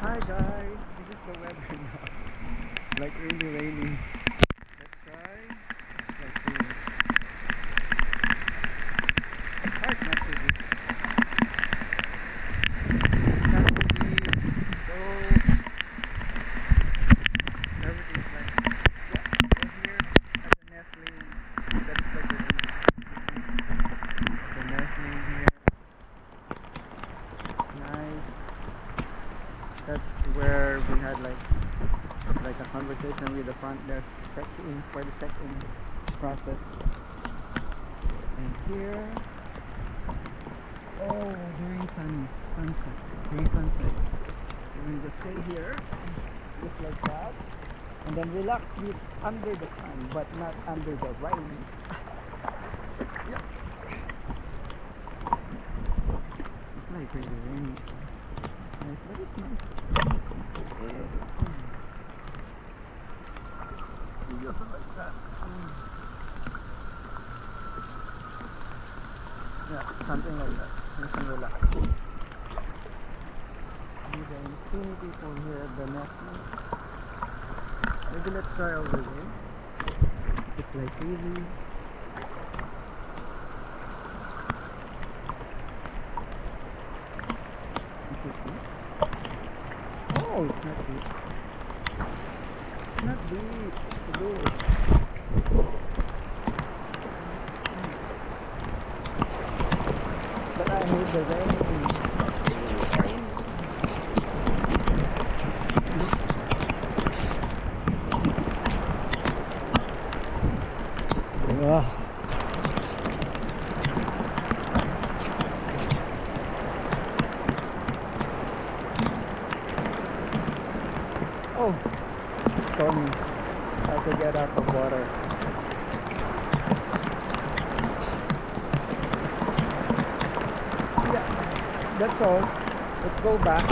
Hi guys, this is the weather now. Like really raining. Let's try. Like really. Oh, it's not too deep. It's not too deep. So everything's like we're here at the nestling. That's like the nestling here. Nice. That's where we had like a conversation with the front desk check-in for the check-in process. And here, oh, during sunset, we're going to stay here, just like that, and then relax with under the sun, but not under the rain. Yeah. It's like really rainy. Nice, but it's nice. Just like that. Yeah, something like that. You can relax. There's many people here at the nesting. Maybe let's try over there. It's like really. Is it deep? Oh, it's not deep. It's not deep. It's good. But I hate the rain. Ugh. Oh, it's stormy. I have to get out of water. Yeah, that's all. Let's go back.